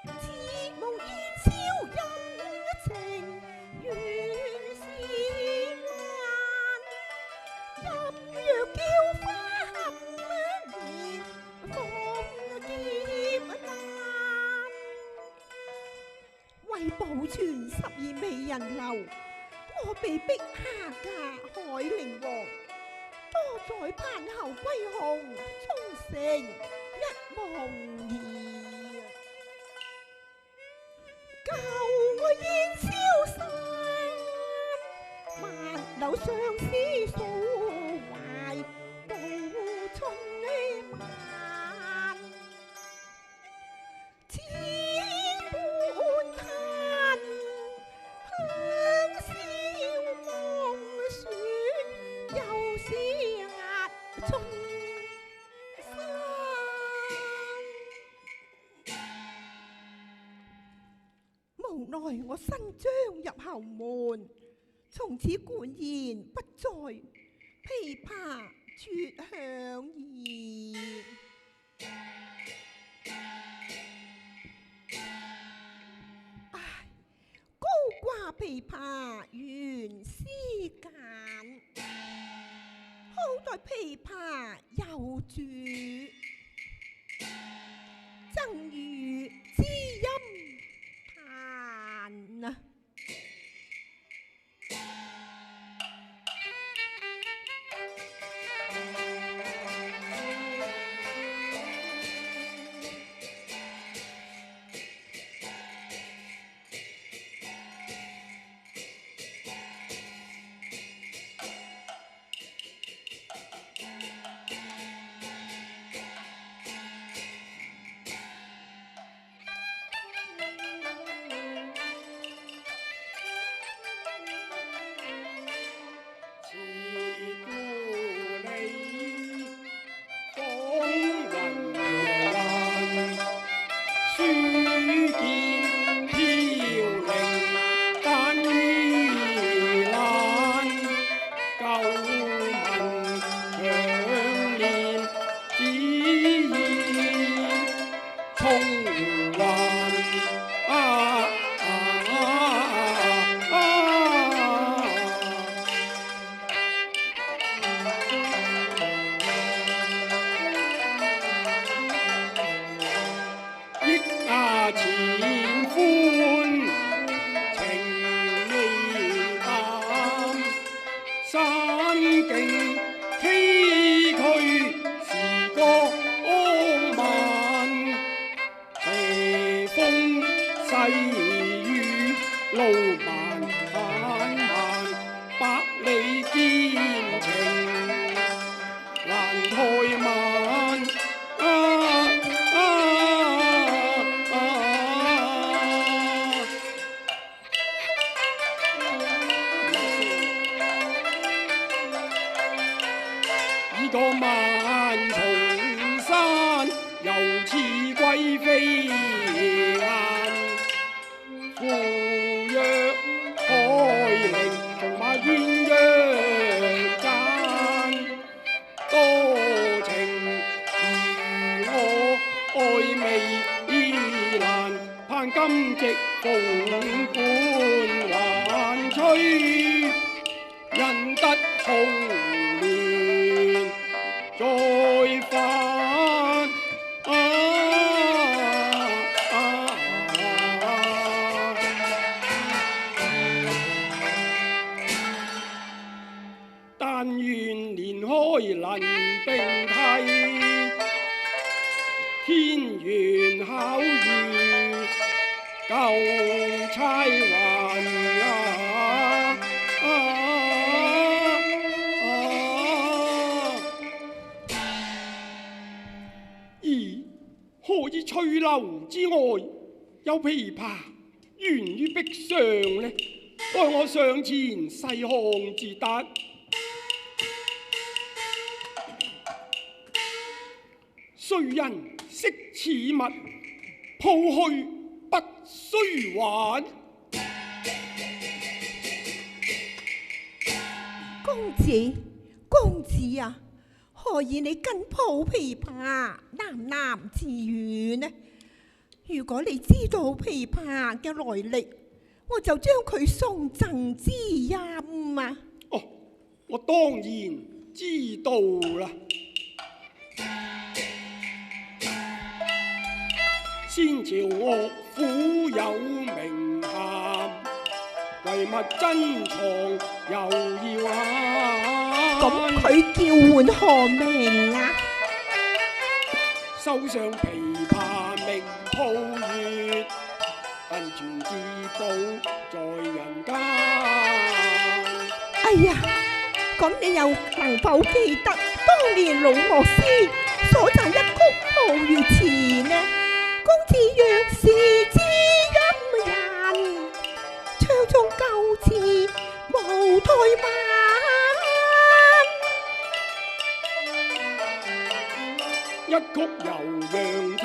似無煙消陰情，原是難。任若嬌花含面，鳳劫難。為保存12美人樓，我被逼下嫁海陵王。多載盼后歸鴻，終成一夢兒。舊愛煙消散，萬柳相思訴懷，度春晚。千般嘆，香消夢雪，又是壓春山。無奈我新將入侯門，從此管弦不再，琵琶絕響兒。唉，高掛琵琶原思簡，好待琵琶有主，贈予知音彈啊！翠樓之外有琵琶懸於壁上呢，待我上前細看至得。誰人識此物，抱去不須還。公子，公子啊！何以你跟抱琵琶喃喃自語呢？如果你知道琵琶嘅來歷，我就將佢送贈知音啊！哦，我當然知道啦。先朝樂府有名銜，遺物珍藏又要慳。咁佢叫喚何名啊？手上琵琶鳴鋪月，恩傳至寶在人間。哎呀，咁你又能否記得當年老樂師所讚一曲鋪月詞呢？公子若是知音人，唱中舊詞無怠慢。一曲悠揚添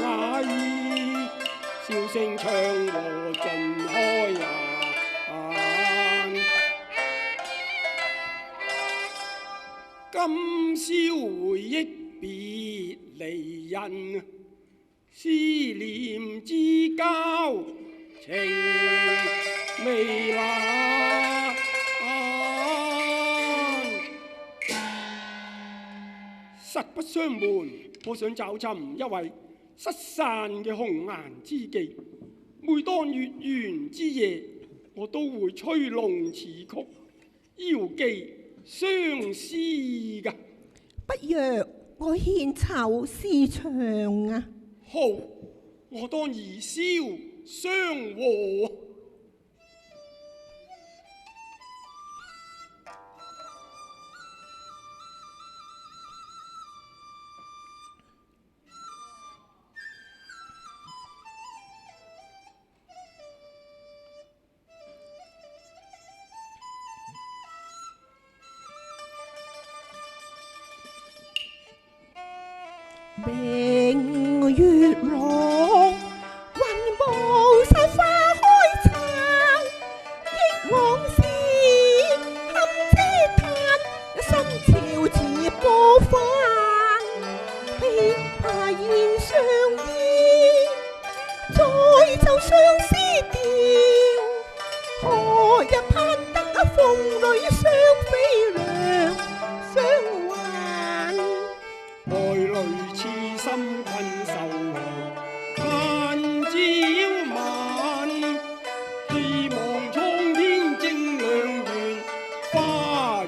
雅意，笑聲唱和盡開眼。今宵回憶別離人，思念之交情未冷。實不相瞞，我想找尋一位失散嘅紅顏知己。每當月圓之夜，我都會吹弄此曲，遙寄相思㗎。不若我獻醜試唱啊！好，我當以簫相和。明月朗，雲霧散花開撐，憶往事堪嗟嘆，心潮似波翻。琵琶弦上衣，再奏相思調。何日攀得鳳女雙飛梁相還？愛侶痴心困愁盼朝晚，希望蒼天正亮圓花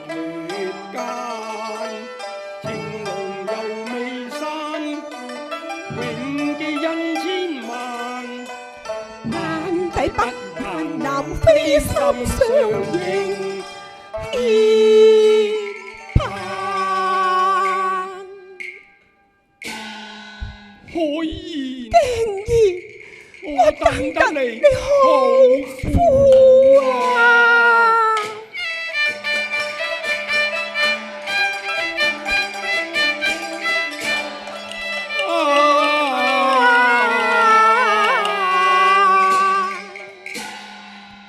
月間。情濃又未散，永記恩千萬。難抵不難南飛心相應，牽盼。可言竟然我等得你好苦啊！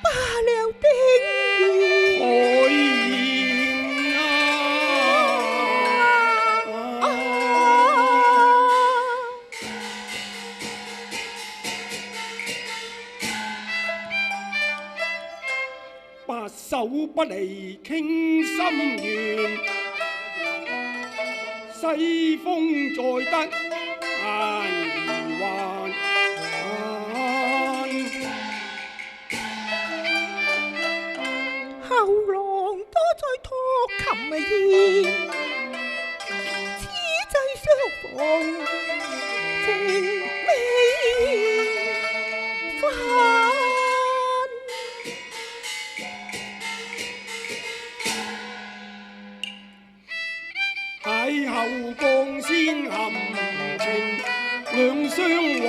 罷了定可言白首不離傾心願，西風再得閒兒還。後浪多在托琴弦，此際相逢情未分。邂逅光鮮含情兩相還，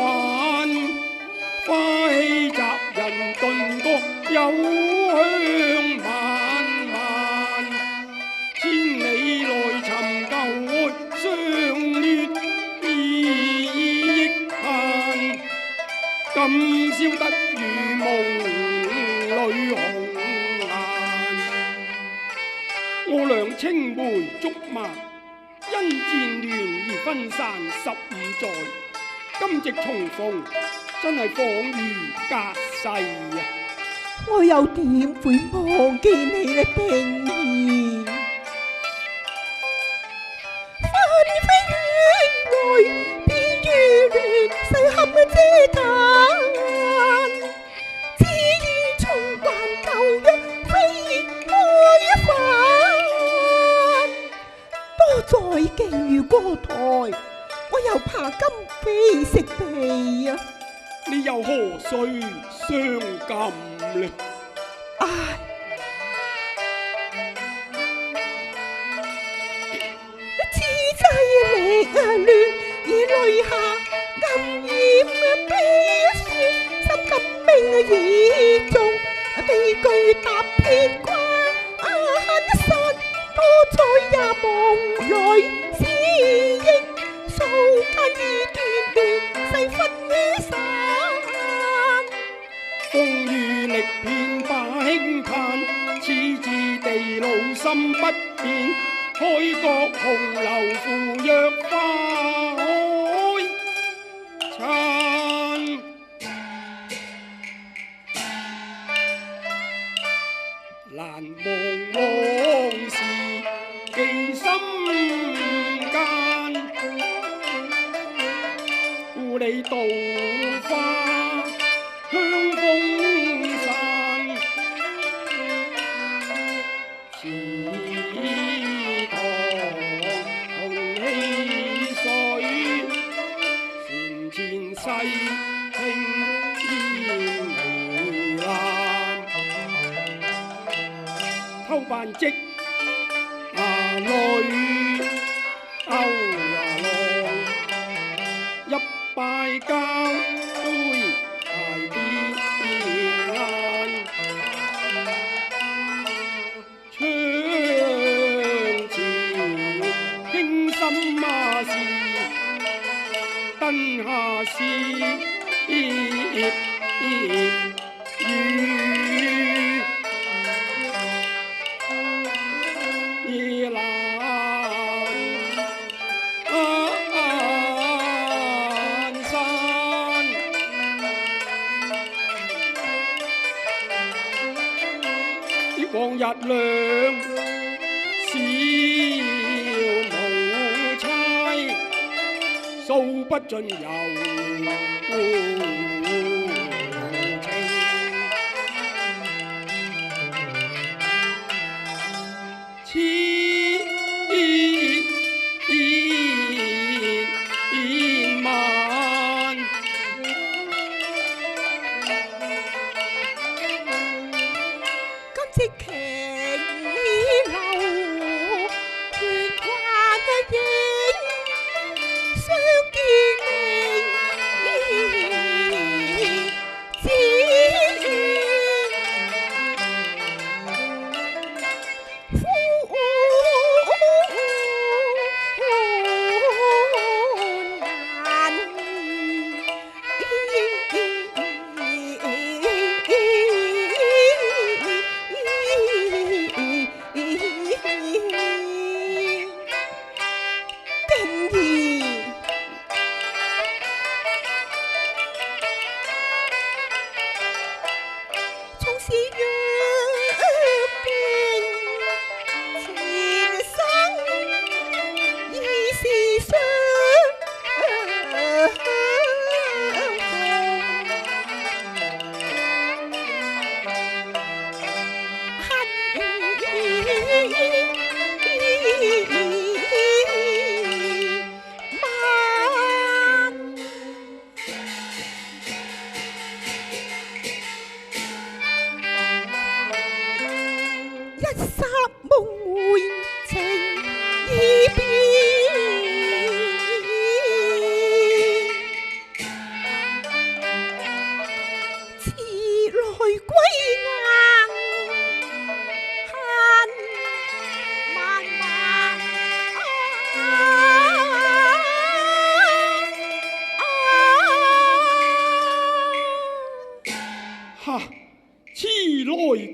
花氣襲人頓覺幽香漫漫。千里來尋舊愛，相戀意憶盼。今宵得如夢裏紅顏，我倆青梅竹馬，因戰亂而分散15載。今夕重逢，真係恍如隔世啊！我又點會忘記你呢，冰兒？紛飛圈外，變如亂世合嘅嗟嘆。只願重還舊約，非愛一番。多載寄於歌台，我又怕今非昔比啊！你又何須傷感呢？唉，此際力亂，而淚下暗染悲酸，心感命已中，悲句踏遍關一散，多載也夢裏思憶，數間已斷亂，世分於散。風雨力遍把輕嘆，此致地老心不變，開國洪流扶弱花開燦。難忘往事記心間，故里稻花香風散，池塘同汽水，船前世聽煙微瀾，偷扮織牙淚勾牙浪，一敗交杯排別眼，窗前傾心馬事，燈下是雨。夜闌山，往日兩小無猜，數不盡柔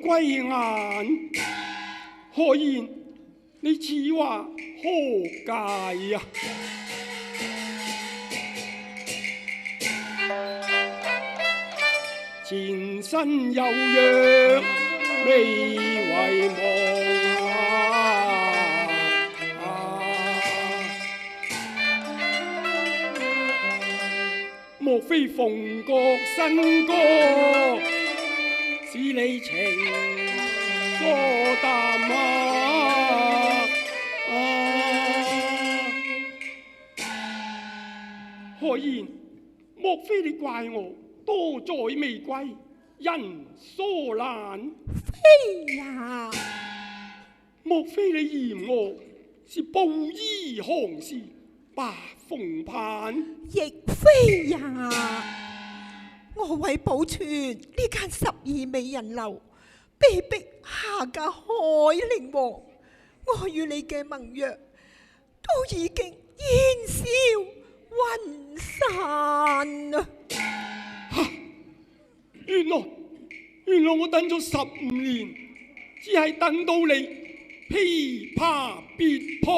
歸雁，何言你此話何解呀？前身有約未遺忘莫非鳳閣新歌使你情疏淡何言？莫非你怪我多載未歸，人疏懶？非也。莫非你嫌我是布衣行事，白鳳盼？亦非也。我為保存呢間12美人樓，被逼下嫁海陵王。我與你嘅盟約都已經煙消雲散啊！原來我等咗15年，只係等到你琵琶別抱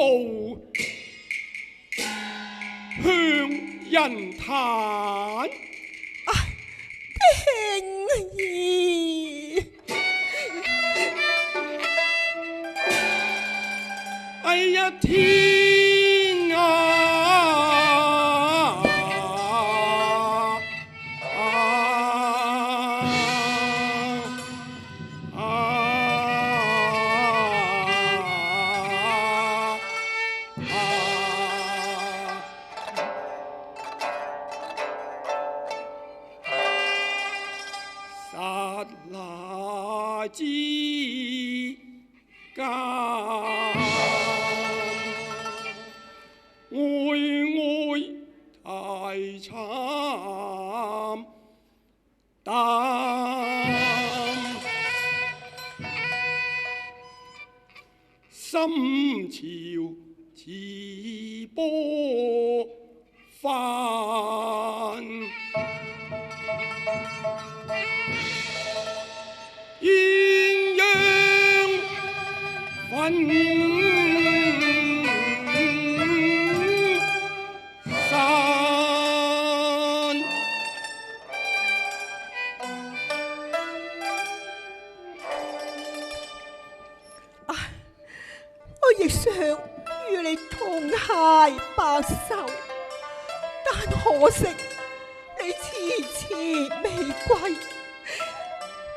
向人彈。平兒，哎呀天啊！剎那之間，哀太慘淡，心潮似波翻。鴛鴦分散，我亦想與你同偕白首，但可惜你遲遲未歸，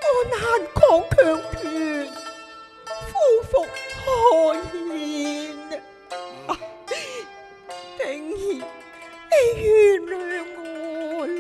我難抗強權，夫復何言？平兒，你原諒我啦。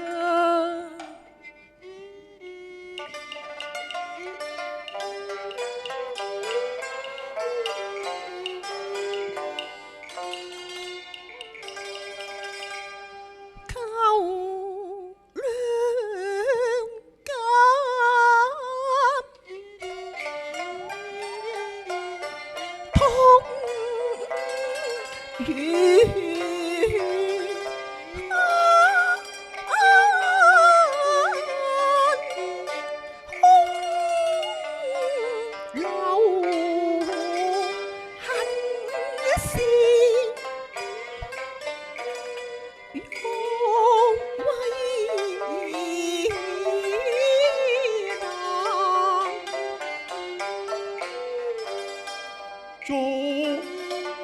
作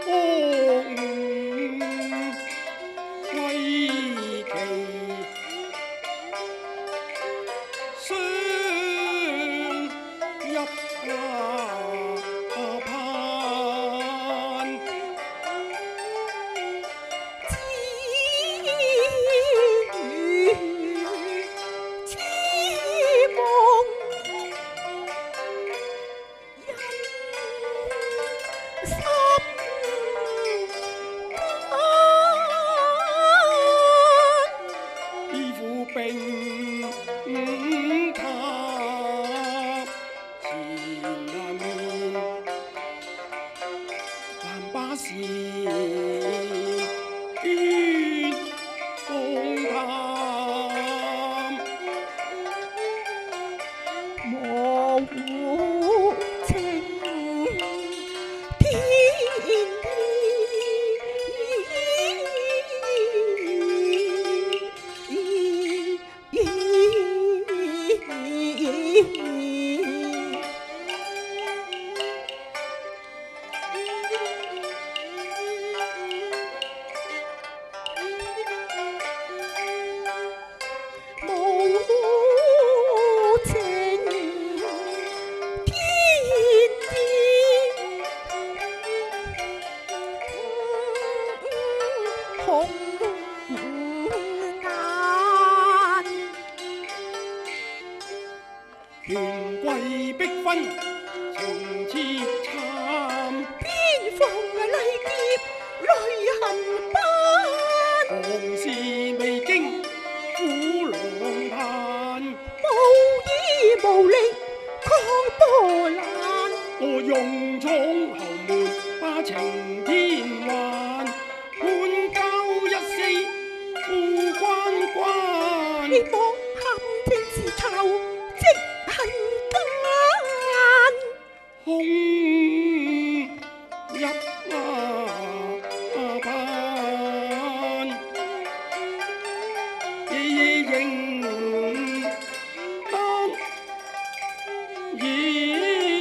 歸期，相入盼，知與知夢，心間，依附並塔前面，還把事於風談，模糊情天地。權貴逼婚，情切慘。邊防禮劫淚痕斑，王事未經苦浪嘆。無依無力抗波瀾，我用闖後門把情天還，判交一死負關關。你妄陷政治囚，積恨間，空入班，夜夜仍當夜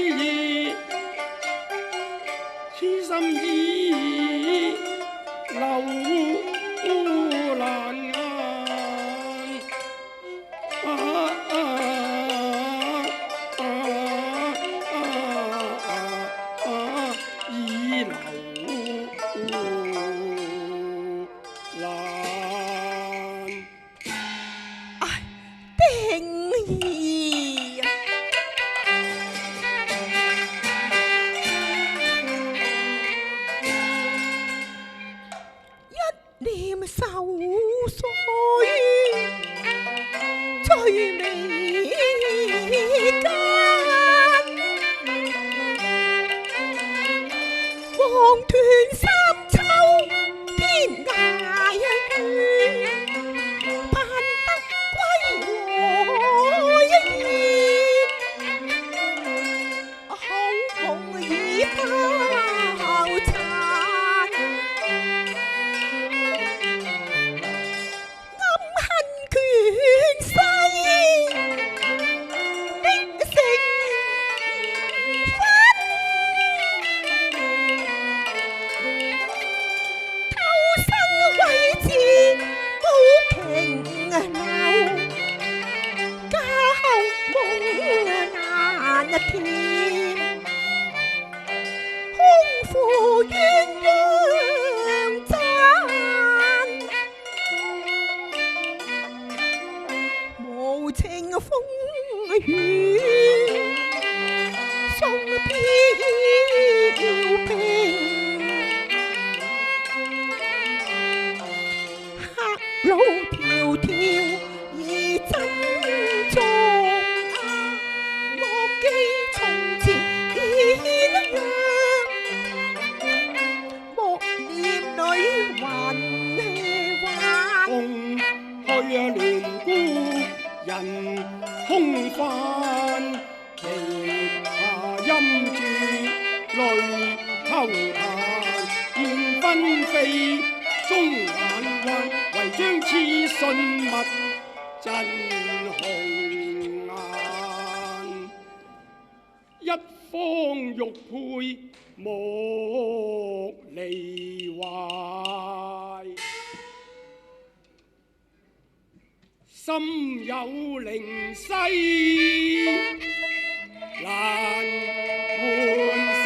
夜，痴心意流難顏。已流難。唉，定義啊！一念愁緒最眉間，黃團三秋天涯月，盼得歸來意，好夢已泡殘。空負鴛鴦盞，無情風雨送飄萍，黑路迢迢而珍重。亂孤人空翻，旗下陰住淚溝彈，燕分飛中眼彎，唯將痴信物真紅顏。一方玉佩莫離懷，心有靈犀難換散。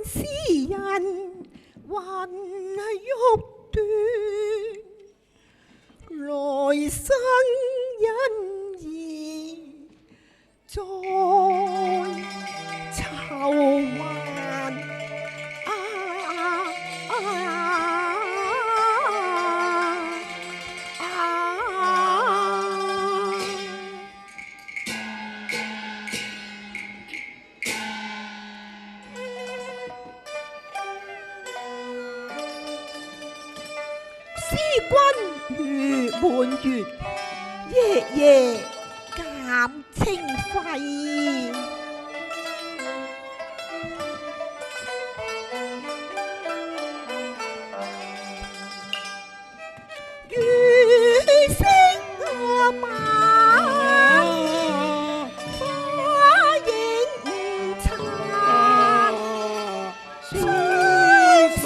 詩人還欲斷，來生因義再籌還。思君如滿月，夜夜減清輝。雨聲晚，花影殘，傷心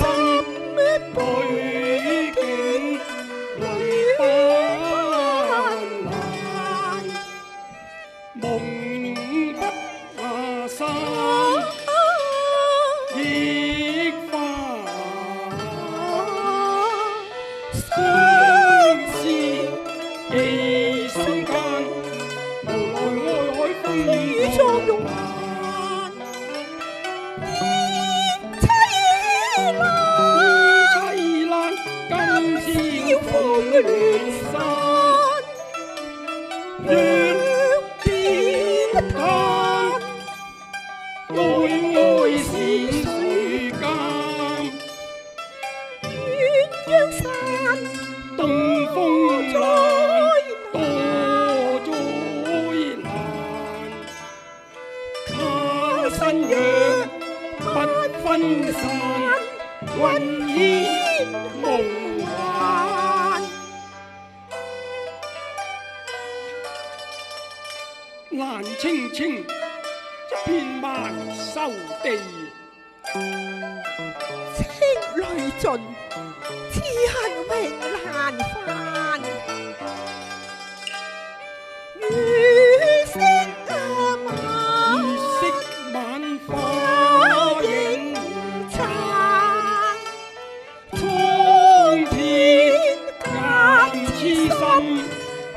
雲煙無限。蘭青青，一片萬壽地。青淚盡，此恨永難返。月色晚花影殘，蒼天鑑痴心，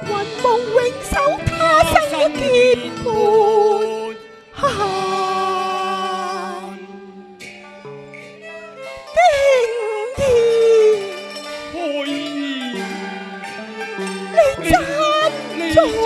雲夢永守他生結伴。驚天開言，你真在